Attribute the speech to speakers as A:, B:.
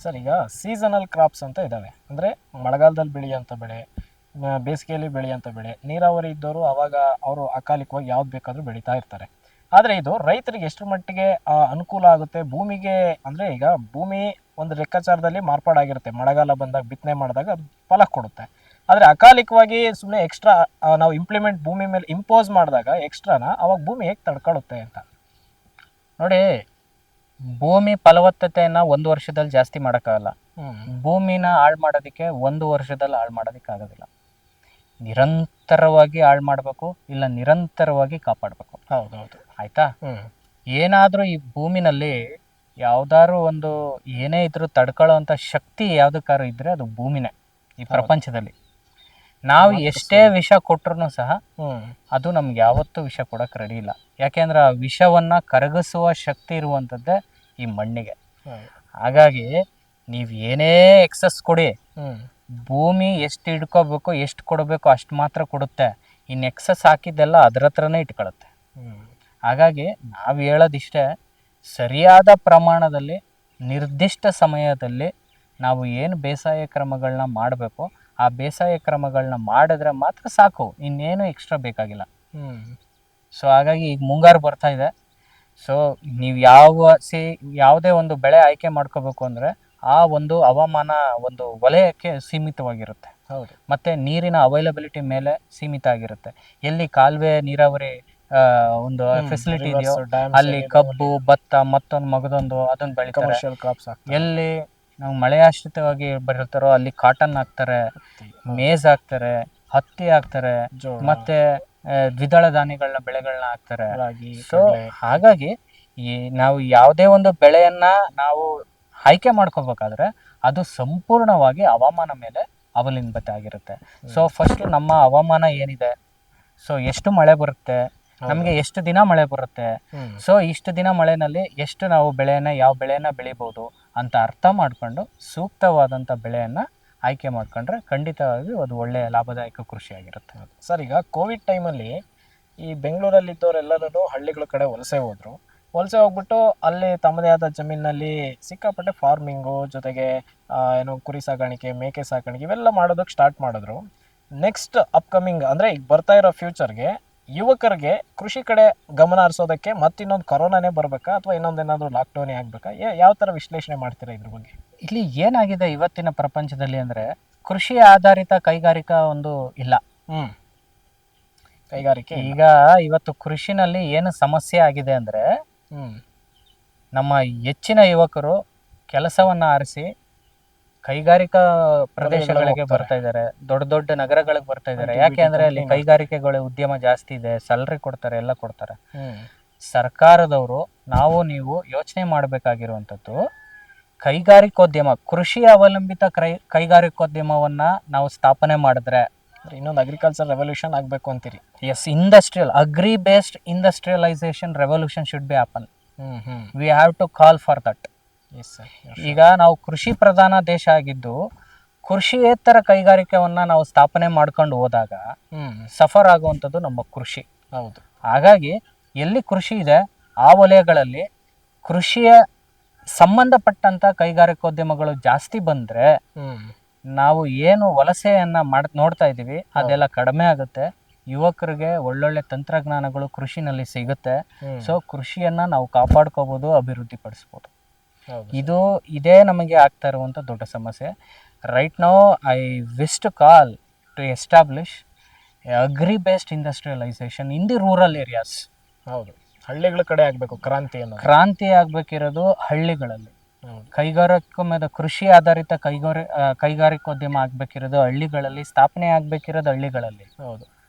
A: Sir, ಈಗ seasonal crops ಅಂತ ಇದ್ದಾವೆ. ಅಂದರೆ ಮಳೆಗಾಲದಲ್ಲಿ ಬೆಳೆಯುವಂಥ ಬೆಳೆ, ಬೇಸಿಗೆಯಲ್ಲಿ ಬೆಳೆಯುವಂಥ ಬೆಳೆ. ನೀರಾವರಿ ಇದ್ದವರು ಅವಾಗ ಅವರು ಅಕಾಲಿಕವಾಗಿ ಯಾವ್ದು ಬೇಕಾದರೂ ಬೆಳೀತಾ ಇರ್ತಾರೆ. ಆದರೆ ಇದು ರೈತರಿಗೆ ಎಷ್ಟು ಮಟ್ಟಿಗೆ ಅನುಕೂಲ ಆಗುತ್ತೆ ಭೂಮಿಗೆ? ಅಂದರೆ ಈಗ ಭೂಮಿ ಒಂದು ಲೆಕ್ಕಾಚಾರದಲ್ಲಿ ಮಾರ್ಪಾಡಾಗಿರುತ್ತೆ. ಮಳೆಗಾಲ ಬಂದಾಗ ಬಿತ್ತನೆ ಮಾಡಿದಾಗ ಅದು ಫಲ ಕೊಡುತ್ತೆ. ಆದರೆ ಅಕಾಲಿಕವಾಗಿ ಸುಮ್ಮನೆ ಎಕ್ಸ್ಟ್ರಾ ನಾವು ಭೂಮಿ ಮೇಲೆ ಇಂಪೋಸ್ ಮಾಡಿದಾಗ ಎಕ್ಸ್ಟ್ರಾನ ಅವಾಗ ಭೂಮಿ ಹೇಗೆ ತಡ್ಕೊಳ್ಳುತ್ತೆ ಅಂತ
B: ನೋಡಿ. ಭೂಮಿ ಫಲವತ್ತತೆಯನ್ನು ಒಂದು ವರ್ಷದಲ್ಲಿ ಜಾಸ್ತಿ ಮಾಡೋಕ್ಕಾಗಲ್ಲ. ಭೂಮಿನ ಹಾಳು ಮಾಡೋದಕ್ಕೆ ಒಂದು ವರ್ಷದಲ್ಲಿ ಹಾಳು ಮಾಡೋದಕ್ಕೆ ಆಗೋದಿಲ್ಲ. ನಿರಂತರವಾಗಿ ಹಾಳು ಮಾಡಬೇಕು, ಇಲ್ಲ ನಿರಂತರವಾಗಿ ಕಾಪಾಡಬೇಕು.
A: ಹೌದೌದು,
B: ಆಯ್ತಾ? ಏನಾದರೂ ಈ ಭೂಮಿನಲ್ಲಿ ಯಾವ್ದಾದ್ರು ಒಂದು ಏನೇ ಇದ್ರೂ ತಡ್ಕೊಳ್ಳೋ ಅಂಥ ಶಕ್ತಿ ಯಾವ್ದಕ್ಕಾರು ಇದ್ರೆ ಅದು ಭೂಮಿನೇ ಈ ಪ್ರಪಂಚದಲ್ಲಿ. ನಾವು ಎಷ್ಟೇ ವಿಷ ಕೊಟ್ರು ಸಹ ಅದು ನಮ್ಗೆ ಯಾವತ್ತೂ ವಿಷ ಕೊಡಕ್ಕೆ ರೆಡಿ ಇಲ್ಲ. ಯಾಕೆಂದ್ರೆ ಆ ವಿಷವನ್ನ ಕರಗಿಸುವ ಶಕ್ತಿ ಇರುವಂಥದ್ದೇ ಈ ಮಣ್ಣಿಗೆ. ಹಾಗಾಗಿ ನೀವು ಏನೇ ಎಕ್ಸಸ್ ಕೊಡಿ, ಭೂಮಿ ಎಷ್ಟು ಹಿಡ್ಕೋಬೇಕು, ಎಷ್ಟು ಕೊಡಬೇಕು ಅಷ್ಟು ಮಾತ್ರ ಕೊಡುತ್ತೆ. ಇನ್ನು ಎಕ್ಸಸ್ ಹಾಕಿದ್ದೆಲ್ಲ ಅದ್ರ ಹತ್ರನೇ ಇಟ್ಕೊಳ್ಳುತ್ತೆ. ಹಾಗಾಗಿ ನಾವು ಹೇಳೋದಿಷ್ಟೇ, ಸರಿಯಾದ ಪ್ರಮಾಣದಲ್ಲಿ ನಿರ್ದಿಷ್ಟ ಸಮಯದಲ್ಲಿ ನಾವು ಏನು ಬೇಸಾಯ ಕ್ರಮಗಳನ್ನ ಮಾಡಬೇಕು ಆ ಬೇಸಾಯ ಕ್ರಮಗಳನ್ನ ಮಾಡಿದ್ರೆ ಮಾತ್ರ ಸಾಕು, ಇನ್ನೇನು ಎಕ್ಸ್ಟ್ರಾ ಬೇಕಾಗಿಲ್ಲ. ಸೊ ಹಾಗಾಗಿ ಈಗ ಮುಂಗಾರು ಬರ್ತಾ ಇದೆ. ಸೊ ನೀವು ಯಾವುದೇ ಒಂದು ಬೆಳೆ ಆಯ್ಕೆ ಮಾಡ್ಕೋಬೇಕು ಅಂದರೆ ಆ ಒಂದು ಹವಾಮಾನ ಒಂದು ವಲಯಕ್ಕೆ ಸೀಮಿತವಾಗಿರುತ್ತೆ.
A: ಹೌದು.
B: ಮತ್ತು ನೀರಿನ ಅವೈಲಬಿಲಿಟಿ ಮೇಲೆ ಸೀಮಿತ ಆಗಿರುತ್ತೆ. ಎಲ್ಲಿ ಕಾಲುವೆ ನೀರಾವರಿ ಒಂದು ಫೆಸಿಲಿಟಿ ಇದೆಯೋ ಅಲ್ಲಿ ಕಬ್ಬು, ಭತ್ತ, ಮತ್ತೊಂದು ಮಗದೊಂದು ಅದನ್ನು ಬೆಳಿತಾರೆ. ಎಲ್ಲಿ ನಾವು ಮಳೆಯಾಶ್ರಿತವಾಗಿ ಬೆಳಿತಾರೋ ಅಲ್ಲಿ ಕಾಟನ್ ಹಾಕ್ತಾರೆ, ಮೇಜ್ ಹಾಕ್ತಾರೆ, ಹತ್ತಿ ಹಾಕ್ತಾರೆ, ಮತ್ತೆ ದ್ವಿದಳ ಧಾನ್ಯಗಳನ್ನ ಬೆಳೆಗಳನ್ನ ಹಾಕ್ತಾರೆ. ಸೊ ಹಾಗಾಗಿ ನಾವು ಯಾವುದೇ ಒಂದು ಬೆಳೆಯನ್ನ ನಾವು ಆಯ್ಕೆ ಮಾಡ್ಕೋಬೇಕಾದ್ರೆ ಅದು ಸಂಪೂರ್ಣವಾಗಿ ಹವಾಮಾನ ಮೇಲೆ ಅವಲಂಬಿತ ಆಗಿರುತ್ತೆ. ಸೊ ಫಸ್ಟ್ ನಮ್ಮ ಹವಾಮಾನ ಏನಿದೆ, ಸೊ ಎಷ್ಟು ಮಳೆ ಬರುತ್ತೆ, ನಮಗೆ ಎಷ್ಟು ದಿನ ಮಳೆ ಬರುತ್ತೆ, ಸೊ ಇಷ್ಟು ದಿನ ಮಳೆನಲ್ಲಿ ಎಷ್ಟು ನಾವು ಯಾವ ಬೆಳೆಯನ್ನ ಬೆಳಿಬೋದು ಅಂತ ಅರ್ಥ ಮಾಡ್ಕೊಂಡು ಸೂಕ್ತವಾದಂಥ ಬೆಳೆಯನ್ನ ಆಯ್ಕೆ ಮಾಡ್ಕೊಂಡ್ರೆ ಖಂಡಿತವಾಗಿ ಅದು ಒಳ್ಳೆಯ ಲಾಭದಾಯಕ ಕೃಷಿಯಾಗಿರುತ್ತೆ.
A: ಸರ್, ಈಗ ಕೋವಿಡ್ ಟೈಮಲ್ಲಿ ಈ ಬೆಂಗಳೂರಲ್ಲಿದ್ದವರೆಲ್ಲರೂ ಹಳ್ಳಿಗಳ ಕಡೆ ವಲಸೆ ಹೋಗ್ಬಿಟ್ಟು ಅಲ್ಲಿ ತಮ್ಮದೇ ಆದ ಜಮೀನಿನಲ್ಲಿ ಸಿಕ್ಕಾಪಟ್ಟೆ ಫಾರ್ಮಿಂಗು ಜೊತೆಗೆ ಏನೋ ಕುರಿ ಸಾಕಾಣಿಕೆ, ಮೇಕೆ ಸಾಕಾಣಿಕೆ ಇವೆಲ್ಲ ಮಾಡೋದಕ್ಕೆ ಸ್ಟಾರ್ಟ್ ಮಾಡಿದ್ರು. ನೆಕ್ಸ್ಟ್ ಅಪ್ಕಮಿಂಗ್ ಅಂದರೆ ಈಗ ಬರ್ತಾ ಇರೋ ಫ್ಯೂಚರ್ಗೆ ಯುವಕರಿಗೆ ಕೃಷಿ ಕಡೆ ಗಮನ ಹರಿಸೋದಕ್ಕೆ ಮತ್ತಿನ್ನೊಂದು ಕೊರೋನಾನೇ ಬರಬೇಕಾ ಅಥವಾ ಇನ್ನೊಂದೇನಾದರೂ ಲಾಕ್ಡೌನೇ ಆಗಬೇಕಾ? ಯಾವ ಥರ ವಿಶ್ಲೇಷಣೆ ಮಾಡ್ತೀರಾ ಇದ್ರ ಬಗ್ಗೆ?
B: ಇಲ್ಲಿ ಏನಾಗಿದೆ ಇವತ್ತಿನ ಪ್ರಪಂಚದಲ್ಲಿ ಅಂದರೆ ಕೃಷಿ ಆಧಾರಿತ ಕೈಗಾರಿಕಾ ಒಂದು ಇಲ್ಲ.
A: ಕೈಗಾರಿಕೆ
B: ಈಗ ಇವತ್ತು ಕೃಷಿನಲ್ಲಿ ಏನು ಸಮಸ್ಯೆ ಆಗಿದೆ ಅಂದರೆ ನಮ್ಮ ಹೆಚ್ಚಿನ ಯುವಕರು ಕೆಲಸವನ್ನು ಆರಿಸಿ ಕೈಗಾರಿಕಾ ಪ್ರದೇಶಗಳಿಗೆ ಬರ್ತಾ ಇದ್ದಾರೆ, ದೊಡ್ಡ ದೊಡ್ಡ ನಗರಗಳಿಗೆ ಬರ್ತಾ ಇದ್ದಾರೆ. ಯಾಕೆ ಅಂದರೆ ಅಲ್ಲಿ ಕೈಗಾರಿಕೆಗಳ ಉದ್ಯಮ ಜಾಸ್ತಿ ಇದೆ, ಸ್ಯಾಲರಿ ಕೊಡ್ತಾರೆ, ಎಲ್ಲ ಕೊಡ್ತಾರೆ. ಸರ್ಕಾರದವರು ನೀವು ಯೋಚನೆ ಮಾಡಬೇಕಾಗಿರುವಂಥದ್ದು ಕೈಗಾರಿಕೋದ್ಯಮ, ಕೃಷಿ ಅವಲಂಬಿತ ಕೈಗಾರಿಕೋದ್ಯಮವನ್ನ ನಾವು ಸ್ಥಾಪನೆ ಮಾಡಿದ್ರೆ
A: ಇನ್ನೊಂದು ಅಗ್ರಿಕಲ್ಚರ್ ರೆವಲ್ಯೂಷನ್ ಆಗಬೇಕು ಅಂತೀರಿ?
B: Yes, agri based industrialisation revolution should be happen. We have to call for that. ಈಗ ನಾವು ಕೃಷಿ ಪ್ರಧಾನ ದೇಶ ಆಗಿದ್ದು ಕೃಷಿಯೇತರ ಕೈಗಾರಿಕೆವನ್ನ ನಾವು ಸ್ಥಾಪನೆ ಮಾಡ್ಕೊಂಡು ಹೋದಾಗ ಸಫರ್ ಆಗುವಂಥದ್ದು ನಮ್ಮ ಕೃಷಿ.
A: ಹೌದು.
B: ಹಾಗಾಗಿ ಎಲ್ಲಿ ಕೃಷಿ ಇದೆ ಆ ವಲಯಗಳಲ್ಲಿ ಕೃಷಿಯ ಸಂಬಂಧಪಟ್ಟಂತ ಕೈಗಾರಿಕೋದ್ಯಮಗಳು ಜಾಸ್ತಿ ಬಂದ್ರೆ ನಾವು ಏನು ವಲಸೆಯನ್ನ ನೋಡ್ತಾ ಇದ್ದೀವಿ ಅದೆಲ್ಲ ಕಡಿಮೆ ಆಗುತ್ತೆ. ಯುವಕರಿಗೆ ಒಳ್ಳೊಳ್ಳೆ ತಂತ್ರಜ್ಞಾನಗಳು ಕೃಷಿನಲ್ಲಿ ಸಿಗುತ್ತೆ. ಸೊ ಕೃಷಿಯನ್ನ ನಾವು ಕಾಪಾಡ್ಕೋಬಹುದು, ಅಭಿವೃದ್ಧಿ ಪಡಿಸ್ಬೋದು. ಇದೇ ನಮಗೆ ಆಗ್ತಾ ಇರುವಂತ ದೊಡ್ಡ ಸಮಸ್ಯೆ. Right now I wish to call to establish agri based industrialisation in the rural areas.
A: ಹೌದು, ಹಳ್ಳಿಗಳ ಕಡೆ ಆಗಬೇಕು
B: ಕ್ರಾಂತಿ ಆಗಬೇಕಿರೋದು ಹಳ್ಳಿಗಳಲ್ಲಿ. ಕೈಗಾರಿಕೋದ್ಯಮದ ಕೃಷಿ ಆಧಾರಿತ ಕೈಗಾರಿಕೋದ್ಯಮ ಆಗಬೇಕಿರೋದು ಹಳ್ಳಿಗಳಲ್ಲಿ, ಸ್ಥಾಪನೆ ಆಗಬೇಕಿರೋದು ಹಳ್ಳಿಗಳಲ್ಲಿ.
A: ಹೌದು.